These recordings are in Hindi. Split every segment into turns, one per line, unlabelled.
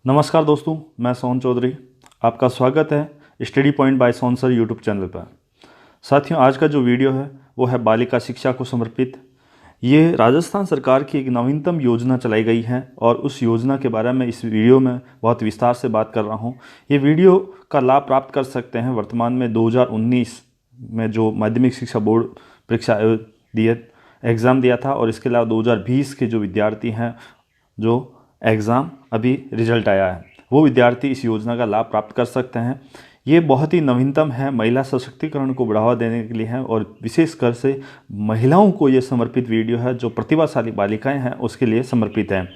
नमस्कार दोस्तों, मैं सोहन चौधरी। आपका स्वागत है study point by Sohan sir YouTube channel पर। साथियों, आज का जो वीडियो है वो है बालिका शिक्षा को समर्पित। ये राजस्थान सरकार की एक नवीनतम योजना चलाई गई है और उस योजना के बारे में इस वीडियो में बहुत विस्तार से बात कर रहा हूँ। ये वीडियो का लाभ प्राप्त कर सकते हैं वर्तमान में 2019 में जो माध्यमिक शिक्षा बोर्ड परीक्षा एग्ज़ाम दिया था, और इसके अलावा 2020 के जो विद्यार्थी हैं जो एग्ज़ाम अभी रिजल्ट आया है, वो विद्यार्थी इस योजना का लाभ प्राप्त कर सकते हैं। ये बहुत ही नवीनतम है, महिला सशक्तिकरण को बढ़ावा देने के लिए है और विशेषकर से महिलाओं को ये समर्पित वीडियो है। जो प्रतिभाशाली बालिकाएं हैं उसके लिए समर्पित है।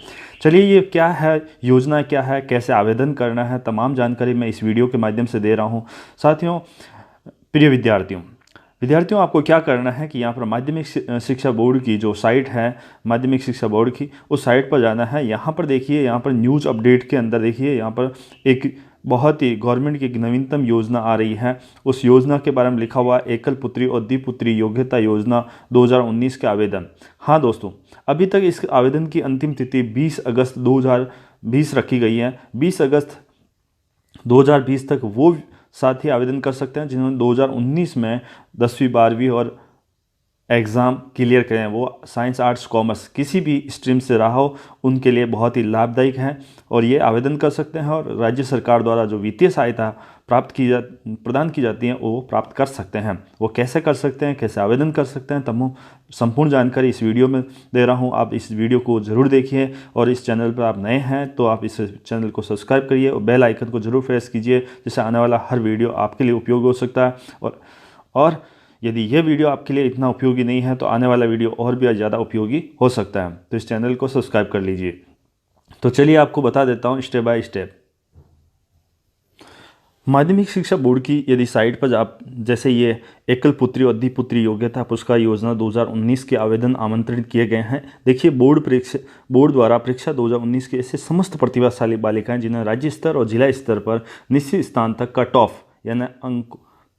चलिए, ये क्या है, योजना क्या है, कैसे आवेदन करना है, तमाम जानकारी मैं इस वीडियो के माध्यम से दे रहा हूँ। साथियों, प्रिय विद्यार्थियों, आपको क्या करना है कि यहाँ पर माध्यमिक शिक्षा बोर्ड की जो साइट है, माध्यमिक शिक्षा बोर्ड की, उस साइट पर जाना है। यहाँ पर देखिए, यहाँ पर न्यूज़ अपडेट के अंदर देखिए, यहाँ पर एक बहुत ही गवर्नमेंट की एक नवीनतम योजना आ रही है। उस योजना के बारे में लिखा हुआ एकल पुत्री और द्विपुत्री योग्यता योजना 2019 के आवेदन। हाँ दोस्तों, अभी तक इस आवेदन की अंतिम तिथि 20 अगस्त 2020 रखी गई है। 20 अगस्त 2020 तक वो साथी आवेदन कर सकते हैं जिन्होंने 2019 में 10वीं 12वीं और एग्ज़ाम क्लियर करें, वो साइंस आर्ट्स कॉमर्स किसी भी स्ट्रीम से रहा हो, उनके लिए बहुत ही लाभदायक है और ये आवेदन कर सकते हैं। और राज्य सरकार द्वारा जो वित्तीय सहायता प्रदान की जाती है वो प्राप्त कर सकते हैं। वो कैसे कर सकते हैं, कैसे आवेदन कर सकते हैं, तमाम संपूर्ण जानकारी इस वीडियो में दे रहा हूं। आप इस वीडियो को ज़रूर देखिए और इस चैनल पर आप नए हैं तो आप इस चैनल को सब्सक्राइब करिए और बेल आइकन को ज़रूर प्रेस कीजिए, जिससे आने वाला हर वीडियो आपके लिए उपयोगी हो सकता है। और यदि यह वीडियो आपके लिए इतना उपयोगी नहीं है तो आने वाला वीडियो और भी ज़्यादा उपयोगी हो सकता है। तो इस चैनल को सब्सक्राइब कर लीजिए। तो चलिए, आपको बता देता हूँ स्टेप बाय स्टेप। माध्यमिक शिक्षा बोर्ड की यदि साइट पर आप जैसे ये एकल पुत्री और द्विपुत्री योग्यता पुरस्कार योजना 2019 के आवेदन आमंत्रित किए गए हैं। देखिए, बोर्ड द्वारा परीक्षा 2019 के ऐसे समस्त प्रतिभाशाली बालिकाएं जिन्हें राज्य स्तर और जिला स्तर पर निश्चित स्थान तक कट ऑफ यानी अंक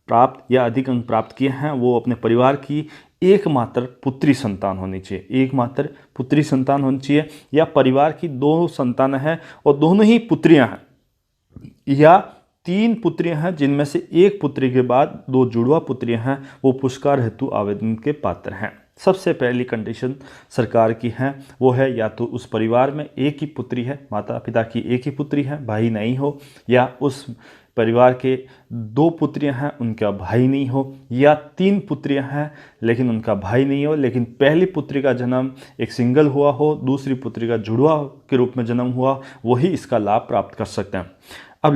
प्राप्त या अधिक अंक प्राप्त किए हैं, वो अपने परिवार की एकमात्र पुत्री संतान होनी चाहिए। एकमात्र पुत्री संतान होनी चाहिए, या परिवार की 2 संतान हैं और दोनों ही पुत्रियां हैं, या 3 पुत्रियां हैं जिनमें से एक पुत्री के बाद 2 जुड़वा पुत्रियां हैं, वो पुरस्कार हेतु आवेदन के पात्र हैं। सबसे पहली कंडीशन सरकार की है, वो है या तो उस परिवार में एक ही पुत्री है, माता पिता की एक ही पुत्री है, भाई नहीं हो, या उस परिवार के 2 पुत्रियां हैं, उनका भाई नहीं हो, या 3 पुत्रियां हैं लेकिन उनका भाई नहीं हो, लेकिन पहली पुत्री का जन्म एक सिंगल हुआ हो, दूसरी पुत्री का जुड़वा के रूप में जन्म हुआ, वही इसका लाभ प्राप्त कर सकते हैं। अब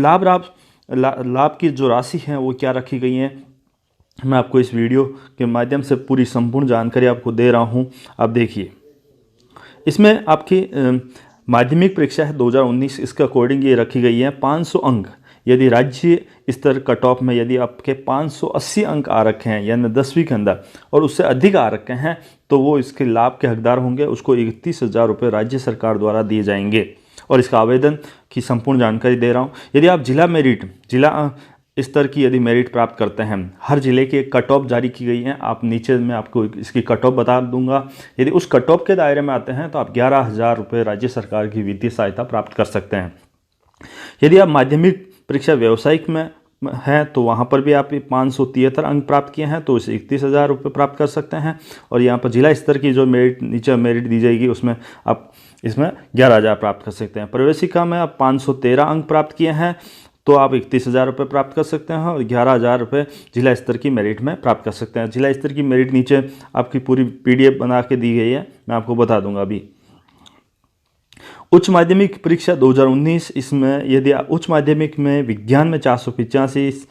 लाभ की जो राशि है वो क्या रखी गई है, मैं आपको इस वीडियो के माध्यम से पूरी संपूर्ण जानकारी आपको दे रहा हूँ। आप देखिए, इसमें आपकी माध्यमिक परीक्षा है 2019, इसके अकॉर्डिंग ये रखी गई है 500 अंक। यदि राज्य स्तर कट ऑफ में यदि आपके 580 अंक आ रखे हैं यानी 10वीं के अंदर और उससे अधिक आ रखे हैं, तो वो इसके लाभ के हकदार होंगे। उसको 31,000 रुपये राज्य सरकार द्वारा दिए जाएंगे। और इसका आवेदन की संपूर्ण जानकारी दे रहा हूँ। यदि आप जिला स्तर की यदि मेरिट प्राप्त करते हैं, हर जिले की एक कट ऑफ जारी की गई है। आप नीचे में आपको इसकी कट ऑफ बता दूंगा। यदि उस कट ऑफ के दायरे में आते हैं तो आप 11,000 रुपये राज्य सरकार की वित्तीय सहायता प्राप्त कर सकते हैं। यदि आप माध्यमिक परीक्षा व्यावसायिक में है तो वहाँ पर भी आप 573 अंक प्राप्त किए हैं तो इसे 31,000 रुपये प्राप्त कर सकते हैं। और यहाँ पर जिला स्तर की जो नीचे मेरिट दी जाएगी उसमें आप इसमें 11,000 प्राप्त कर सकते हैं। प्रवेशिका में आप 513 अंक प्राप्त किए हैं तो आप 31,000 रुपये प्राप्त कर सकते हैं और 11,000 रुपये जिला स्तर की मेरिट में प्राप्त कर सकते हैं। जिला स्तर की मेरिट नीचे आपकी पूरी PDF बना के दी गई है, मैं आपको बता दूंगा अभी। उच्च माध्यमिक परीक्षा 2019, इसमें यदि उच्च माध्यमिक में विज्ञान में 485,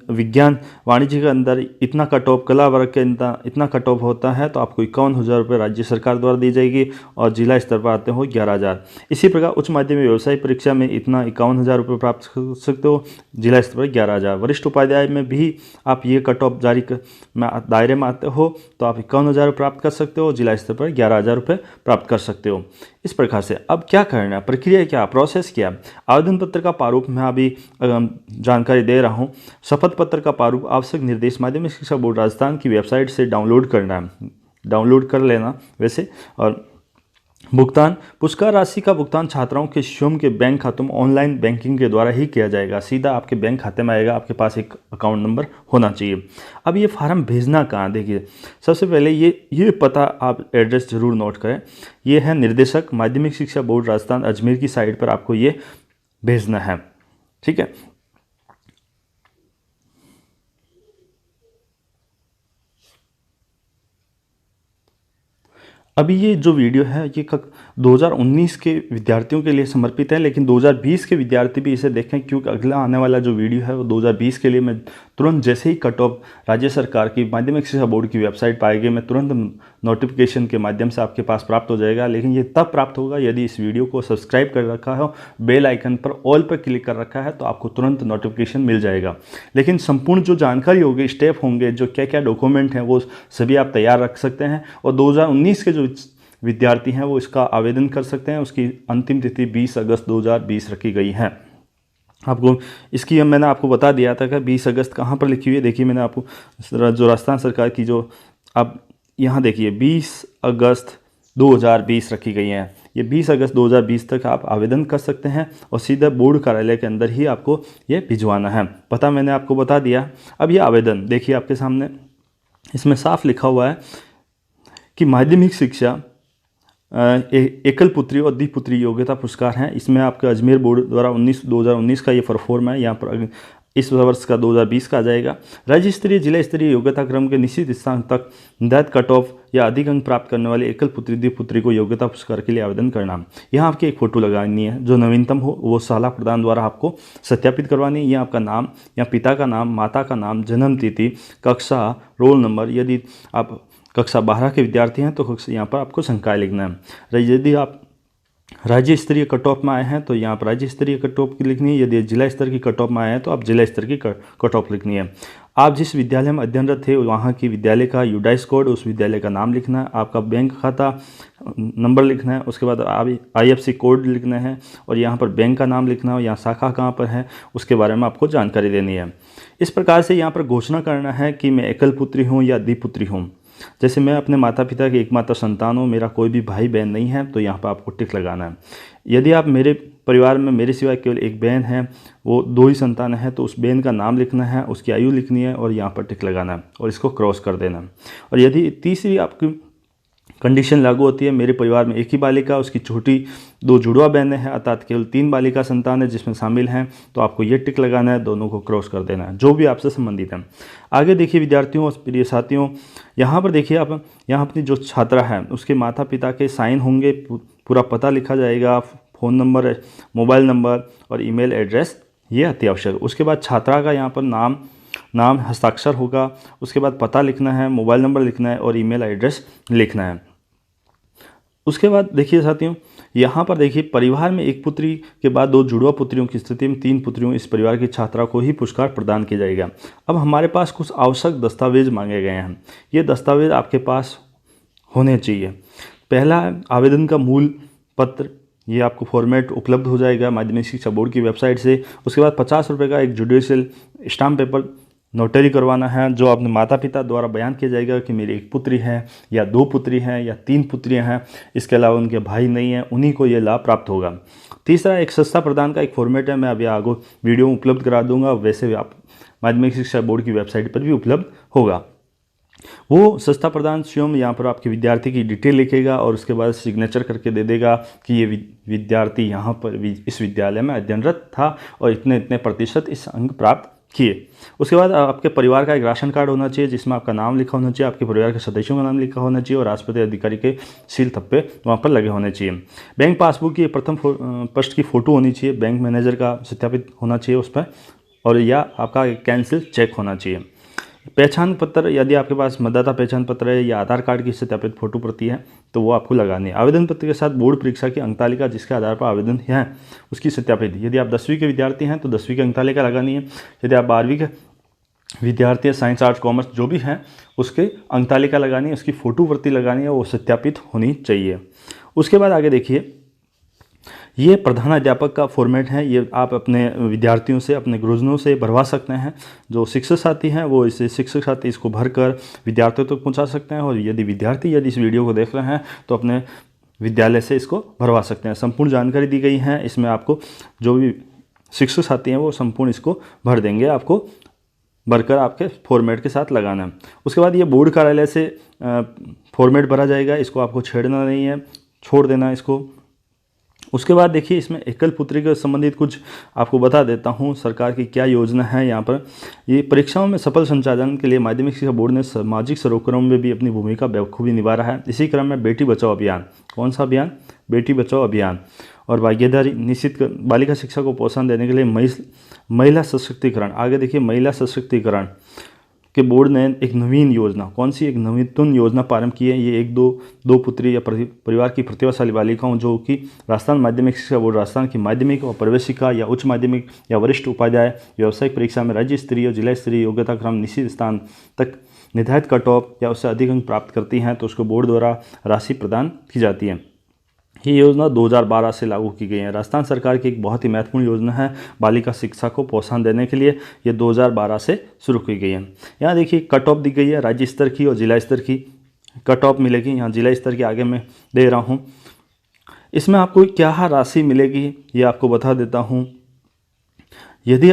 विज्ञान वाणिज्य के अंदर इतना कट ऑफ, कला वर्ग के इतना कट ऑफ होता है तो आपको 51,000 रुपये राज्य सरकार द्वारा दी जाएगी और जिला स्तर पर आते हो 11,000। इसी प्रकार उच्च माध्यमिक व्यवसायिक परीक्षा में इतना 51,000 रुपये प्राप्त कर सकते हो, जिला स्तर पर 11,000। वरिष्ठ उपाध्याय में भी आप ये कट ऑफ दायरे में आते हो तो आप 51,000 प्राप्त कर सकते हो, जिला स्तर पर 11,000 रुपये प्राप्त कर सकते हो। इस प्रकार से अब क्या करना है, प्रक्रिया क्या, प्रोसेस क्या। आवेदन पत्र का प्रारूप मैं अभी जानकारी दे रहा हूँ। शपथ पत्र का प्रारूप आवश्यक निर्देश माध्यमिक शिक्षा बोर्ड राजस्थान की वेबसाइट से डाउनलोड करना है, डाउनलोड कर लेना वैसे। और भुगतान पुरस्कार राशि का भुगतान छात्राओं के स्वयं के बैंक खातों में ऑनलाइन बैंकिंग के द्वारा ही किया जाएगा। सीधा आपके बैंक खाते में आएगा, आपके पास एक अकाउंट नंबर होना चाहिए। अब ये फार्म भेजना कहाँ, देखिए सबसे पहले ये पता आप एड्रेस जरूर नोट करें। ये है निर्देशक माध्यमिक शिक्षा बोर्ड राजस्थान अजमेर की साइट पर आपको ये भेजना है, ठीक है। अभी ये जो वीडियो है ये 2019 के विद्यार्थियों के लिए समर्पित है, लेकिन 2020 के विद्यार्थी भी इसे देखें, क्योंकि अगला आने वाला जो वीडियो है वो 2020 के लिए मैं तुरंत जैसे ही कट ऑफ राज्य सरकार की माध्यमिक शिक्षा बोर्ड की वेबसाइट पर आएगी, मैं तुरंत नोटिफिकेशन के माध्यम से आपके पास प्राप्त हो जाएगा। लेकिन ये तब प्राप्त होगा यदि इस वीडियो को सब्सक्राइब कर रखा हो, बेल आइकन पर ऑल पर क्लिक कर रखा है, तो आपको तुरंत नोटिफिकेशन मिल जाएगा। लेकिन संपूर्ण जो जानकारी होगी, स्टेप होंगे, जो क्या क्या डॉक्यूमेंट हैं, वो सभी आप तैयार रख सकते हैं। और 2019 के जो विद्यार्थी हैं वो इसका आवेदन कर सकते हैं। उसकी अंतिम तिथि 20 अगस्त 2020 रखी गई है। आपको इसकी मैंने आपको बता दिया था कि 20 अगस्त कहाँ पर लिखी हुई है। देखिए मैंने आपको जो राजस्थान सरकार की जो आप यहाँ देखिए 20 अगस्त 2020 रखी गई है। ये 20 अगस्त 2020 तक आप आवेदन कर सकते हैं और सीधा बोर्ड कार्यालय के अंदर ही आपको ये भिजवाना है। पता मैंने आपको बता दिया। अब ये आवेदन देखिए आपके सामने, इसमें साफ लिखा हुआ है कि माध्यमिक शिक्षा एकल पुत्री और द्विपुत्री योग्यता पुरस्कार हैं। इसमें आपका अजमेर बोर्ड द्वारा 2019 का ये फॉर्म है। यहाँ पर इस वर्ष का 2020 का आ जाएगा। राज्य स्तरीय जिला स्तरीय योग्यता क्रम के निश्चित स्थान तक निर्धारित कट ऑफ या अधिक अंक प्राप्त करने वाले एकल पुत्री द्विपुत्री को योग्यता पुरस्कार के लिए आवेदन करना। यहाँ आपकी एक फ़ोटो लगानी है, जो नवीनतम हो वो शाला प्रदान द्वारा आपको सत्यापित करवानी है। यहाँ आपका नाम या पिता का नाम, माता का नाम, जन्म तिथि, कक्षा, रोल नंबर। यदि आप कक्षा 12 के विद्यार्थी हैं तो यहाँ पर आपको संकाय लिखना है। यदि आप राज्य स्तरीय कट ऑफ में आए हैं तो यहाँ पर राज्य स्तरीय कट ऑफ की लिखनी है। यदि जिला स्तर की कट ऑफ में आए हैं तो आप जिला स्तर की कट ऑफ लिखनी है। आप जिस विद्यालय में अध्ययनरत थे वहाँ की विद्यालय का यूडाइस कोड, उस विद्यालय का नाम लिखना है। आपका बैंक खाता नंबर लिखना है। उसके बाद IFSC कोड लिखना है और यहाँ पर बैंक का नाम लिखना है। यहाँ शाखा कहाँ पर है उसके बारे में आपको जानकारी देनी है। इस प्रकार से यहाँ पर घोषणा करना है कि मैं एकल पुत्री हूँ या द्विपुत्री हूँ। जैसे मैं अपने माता पिता की एकमात्र संतान हूँ, मेरा कोई भी भाई बहन नहीं है, तो यहाँ पर आपको टिक लगाना है। यदि आप मेरे परिवार में मेरे सिवाय केवल एक बहन है, वो 2 ही संतान है, तो उस बहन का नाम लिखना है, उसकी आयु लिखनी है और यहाँ पर टिक लगाना है और इसको क्रॉस कर देना है। और यदि तीसरी आपकी कंडीशन लागू होती है, मेरे परिवार में एक ही बालिका, उसकी छोटी 2 जुड़वा बहनें हैं, अर्थात केवल 3 बालिका संतान है जिसमें शामिल हैं, तो आपको ये टिक लगाना है, दोनों को क्रॉस कर देना है, जो भी आपसे संबंधित है। आगे देखिए विद्यार्थियों और प्रिय साथियों, यहाँ पर देखिए आप यहाँ अपनी जो छात्रा है उसके माता पिता के साइन होंगे, पूरा पता लिखा जाएगा, फ़ोन नंबर, मोबाइल नंबर और ईमेल एड्रेस, ये अति आवश्यक। उसके बाद छात्रा का यहाँ पर नाम हस्ताक्षर होगा। उसके बाद पता लिखना है, मोबाइल नंबर लिखना है और ईमेल एड्रेस लिखना है। उसके बाद देखिए साथियों, यहाँ पर देखिए परिवार में एक पुत्री के बाद 2 जुड़वा पुत्रियों की स्थिति में 3 पुत्रियों इस परिवार की छात्रा को ही पुरस्कार प्रदान किया जाएगा। अब हमारे पास कुछ आवश्यक दस्तावेज मांगे गए हैं। ये दस्तावेज आपके पास होने चाहिए। पहला आवेदन का मूल पत्र, ये आपको फॉर्मेट उपलब्ध हो जाएगा माध्यमिक शिक्षा बोर्ड की वेबसाइट से। उसके बाद 50 रुपये का एक जुडिशियल स्टाम्प पेपर नोटरी करवाना है, जो अपने माता पिता द्वारा बयान किया जाएगा कि मेरी एक पुत्री है या 2 पुत्री हैं या 3 पुत्रियां हैं, इसके अलावा उनके भाई नहीं हैं, उन्हीं को ये लाभ प्राप्त होगा। तीसरा एक संस्था प्रदान का एक फॉर्मेट है, मैं अभी आगे वीडियो में उपलब्ध करा दूंगा, वैसे भी आप माध्यमिक शिक्षा बोर्ड की वेबसाइट पर भी उपलब्ध होगा। वो संस्था प्रदान स्वयं यहाँ पर आपके विद्यार्थी की डिटेल लिखेगा और उसके बाद सिग्नेचर करके दे देगा कि ये विद्यार्थी यहाँ पर इस विद्यालय में अध्ययनरत था और इतने इतने प्रतिशत इस अंक प्राप्त किए। उसके बाद आपके परिवार का एक राशन कार्ड होना चाहिए जिसमें आपका नाम लिखा होना चाहिए, आपके परिवार के सदस्यों का नाम लिखा होना चाहिए और राष्ट्रपति अधिकारी के सील थप्पे वहाँ पर लगे होने चाहिए। बैंक पासबुक की प्रथम पृष्ठ की फ़ोटो होनी चाहिए, बैंक मैनेजर का सत्यापित होना चाहिए उस पर, और या आपका कैंसिल चेक होना चाहिए। पहचान पत्र, यदि आपके पास मतदाता पहचान पत्र है या आधार कार्ड की सत्यापित फोटो प्रति है तो वो आपको लगानी है। आवेदन पत्र के साथ बोर्ड परीक्षा की अंक तालिका जिसके आधार पर आवेदन है उसकी सत्यापित। यदि आप 10वीं के विद्यार्थी हैं तो 10वीं की अंक तालिका लगानी है। यदि आप 12वीं के विद्यार्थी हैं, साइंस आर्ट्स कॉमर्स जो भी हैं, उसके अंक तालिका लगानी है, उसकी फ़ोटो प्रति लगानी है, वो सत्यापित होनी चाहिए। उसके बाद आगे देखिए, ये प्रधानाध्यापक का फॉर्मेट है, ये आप अपने विद्यार्थियों से, अपने गुरुजनों से भरवा सकते हैं। जो शिक्षक साथी हैं वो इसे शिक्षक साथी इसको भरकर विद्यार्थियों तक पहुंचा सकते हैं। और यदि विद्यार्थी इस वीडियो को देख रहे हैं तो अपने विद्यालय से इसको भरवा सकते हैं। संपूर्ण जानकारी दी गई है, इसमें आपको जो भी शिक्षक साथी हैं वो संपूर्ण इसको भर देंगे, आपको भरकर आपके फॉर्मेट के साथ लगाना है। उसके बाद ये बोर्ड कार्यालय से फॉर्मेट भरा जाएगा, इसको आपको छेड़ना नहीं है, छोड़ देना है इसको। उसके बाद देखिए इसमें एकल पुत्री के संबंधित कुछ आपको बता देता हूँ, सरकार की क्या योजना है यहाँ पर। ये परीक्षाओं में सफल संचालन के लिए माध्यमिक शिक्षा बोर्ड ने सामाजिक सर्वक्रम में भी अपनी भूमिका बखूबी निभा रहा है। इसी क्रम में बेटी बचाओ अभियान, कौन सा अभियान? बेटी बचाओ अभियान और भागीदारी निश्चित कर बालिका शिक्षा को प्रोत्साहन देने के लिए महिला सशक्तिकरण। आगे देखिए महिला सशक्तिकरण के बोर्ड ने एक नवीन योजना, कौन सी? एक नवीनतम योजना प्रारंभ की है। ये एक दो पुत्री या परिवार की प्रतिभाशाली बालिकाओं जो कि राजस्थान माध्यमिक शिक्षा बोर्ड राजस्थान की माध्यमिक और प्रवेशिका या उच्च माध्यमिक या वरिष्ठ उपाध्याय व्यावसायिक परीक्षा में राज्य स्तरीय और जिला स्तरीय योग्यता क्रम निश्चित स्थान तक निर्धारित कट ऑफ या उससे अधिक अंक प्राप्त करती हैं तो उसको बोर्ड द्वारा राशि प्रदान की जाती है। ये योजना 2012 से लागू की गई है। राजस्थान सरकार की एक बहुत ही महत्वपूर्ण योजना है बालिका शिक्षा को प्रोत्साहन देने के लिए, ये 2012 से शुरू की गई है। यहाँ देखिए कट ऑफ दी गई है, राज्य स्तर की और जिला स्तर की कट ऑफ मिलेगी। यहाँ जिला स्तर की आगे मैं दे रहा हूँ। इसमें आपको क्या राशि मिलेगी ये आपको बता देता हूँ। यदि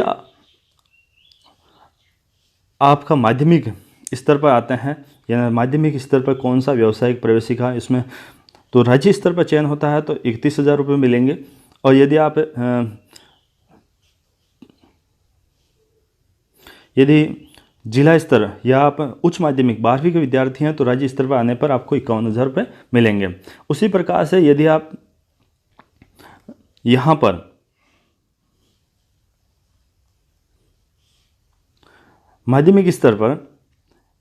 आपका माध्यमिक स्तर पर आते हैं या माध्यमिक स्तर पर कौन सा व्यावसायिक प्रवेशिका, इसमें तो राज्य स्तर पर चयन होता है तो 31,000 रुपये मिलेंगे। और यदि जिला स्तर या आप उच्च माध्यमिक 12वीं के विद्यार्थी हैं तो राज्य स्तर पर आने पर आपको 51,000 रुपये मिलेंगे। उसी प्रकार से यदि आप यहाँ पर माध्यमिक स्तर पर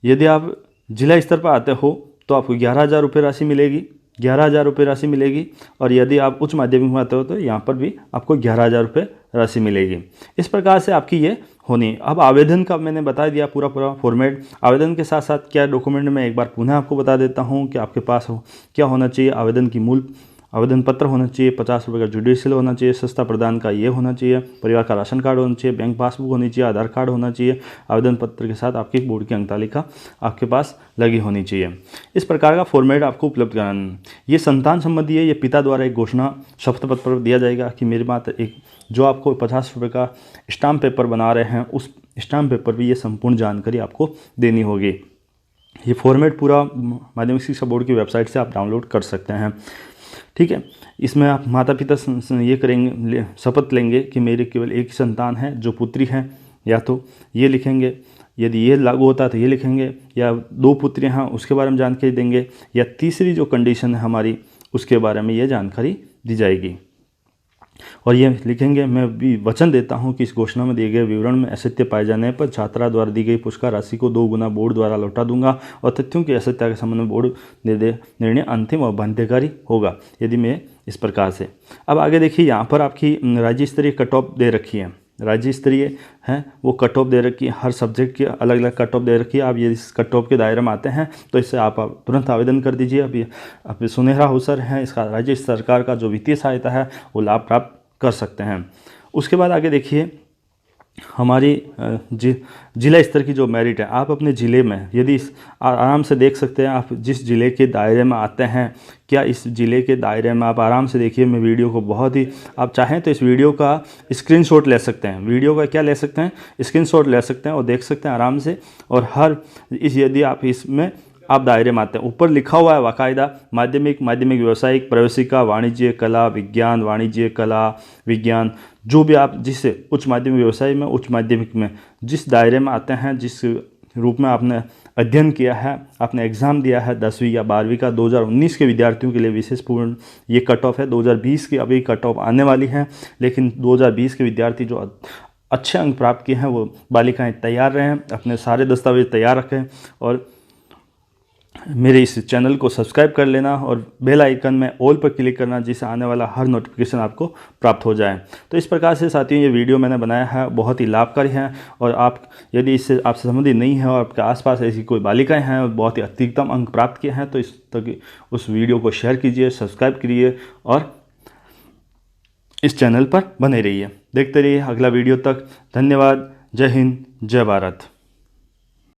यदि आप जिला स्तर पर आते हो तो आपको 11,000 रुपये राशि मिलेगी, 11,000 रुपये राशि मिलेगी। और यदि आप उच्च माध्यमिक में आते हो तो यहाँ पर भी आपको 11,000 रुपये राशि मिलेगी। इस प्रकार से आपकी ये होनी। अब आवेदन का मैंने बता दिया पूरा फॉर्मेट। आवेदन के साथ साथ क्या डॉक्यूमेंट मैं एक बार पुनः आपको बता देता हूँ कि आपके पास क्या होना चाहिए। आवेदन की मूल आवेदन पत्र होना चाहिए, 50 रुपये का जुडिशियल होना चाहिए, सस्ता प्रदान का ये होना चाहिए, परिवार का राशन कार्ड होना चाहिए, बैंक पासबुक होनी चाहिए, आधार कार्ड होना चाहिए। आवेदन पत्र के साथ आपकी बोर्ड की अंक तालिका आपके पास लगी होनी चाहिए। इस प्रकार का फॉर्मेट आपको उपलब्ध कराना है। ये संतान संबंधी है, ये पिता द्वारा एक घोषणा शपथ पत्र पर दिया जाएगा कि मेरे मात्र एक जो आपको 50 रुपये का स्टाम्प पेपर बना रहे हैं उस स्टाम्प पेपर पर ये संपूर्ण जानकारी आपको देनी होगी। ये फॉर्मेट पूरा माध्यमिक शिक्षा बोर्ड की वेबसाइट से आप डाउनलोड कर सकते हैं। ठीक है, इसमें आप माता पिता ये करेंगे, शपथ लेंगे कि मेरे केवल एक ही संतान है जो पुत्री है, या तो ये लिखेंगे, यदि ये लागू होता है तो ये लिखेंगे, या 2 पुत्रियां हैं उसके बारे में जानकारी देंगे, या तीसरी जो कंडीशन है हमारी उसके बारे में ये जानकारी दी जाएगी। और ये लिखेंगे, मैं भी वचन देता हूं कि इस घोषणा में दिए गए विवरण में असत्य पाए जाने पर छात्रा द्वारा दी गई पुरस्कार राशि को 2 गुना बोर्ड द्वारा लौटा दूंगा और तथ्यों की असत्यता के संबंध में बोर्ड निर्णय अंतिम और बाध्यकारी होगा यदि मैं इस प्रकार से। अब आगे देखिए, यहाँ पर आपकी राज्य स्तरीय कट ऑफ दे रखी है, राज्य स्तरीय है वो कट ऑफ दे रखी है, हर सब्जेक्ट की अलग अलग कट ऑफ दे रखी है। आप ये इस कट ऑफ के दायरे में आते हैं तो इससे आप तुरंत आवेदन कर दीजिए। अब सुनहरा अवसर है, इसका राज्य सरकार का जो वित्तीय सहायता है वो लाभ प्राप्त कर सकते हैं। उसके बाद आगे देखिए, हमारी जिला स्तर की जो मेरिट है, आप अपने ज़िले में यदि आराम से देख सकते हैं, आप जिस ज़िले के दायरे में आते हैं, क्या इस ज़िले के दायरे में आप आराम से देखिए। मैं वीडियो को बहुत ही, आप चाहें तो इस वीडियो का स्क्रीनशॉट ले सकते हैं, वीडियो का क्या ले सकते हैं, स्क्रीनशॉट ले सकते हैं और देख सकते हैं आराम से। और यदि आप इसमें आप दायरे में आते हैं, ऊपर लिखा हुआ है बाकायदा माध्यमिक व्यावसायिक प्रवेशिका वाणिज्य कला विज्ञान, वाणिज्य कला विज्ञान, जो भी आप जिस उच्च माध्यमिक व्यवसाय में उच्च माध्यमिक में जिस दायरे में आते हैं, जिस रूप में आपने अध्ययन किया है, आपने एग्ज़ाम दिया है 10वीं या 12वीं का, 2019 के विद्यार्थियों के लिए विशेष पूर्ण ये कट ऑफ है। 2020 की अभी कट ऑफ आने वाली है, लेकिन 2020 के विद्यार्थी जो अच्छे अंक प्राप्त किए हैं वो बालिकाएँ तैयार रहें, अपने सारे दस्तावेज तैयार रखें और मेरे इस चैनल को सब्सक्राइब कर लेना और बेल आइकन में ऑल पर क्लिक करना, जिससे आने वाला हर नोटिफिकेशन आपको प्राप्त हो जाए। तो इस प्रकार से साथियों ये वीडियो मैंने बनाया है, बहुत ही लाभकारी है। और आप यदि इससे आपसे संबंधित नहीं है और आपके आसपास ऐसी कोई बालिकाएं हैं और बहुत ही अधिकतम अंक प्राप्त किए हैं तो इस तक उस वीडियो को शेयर कीजिए, सब्सक्राइब करिए और इस चैनल पर बने रहिए, देखते रहिए अगला वीडियो तक। धन्यवाद। जय हिंद, जय भारत।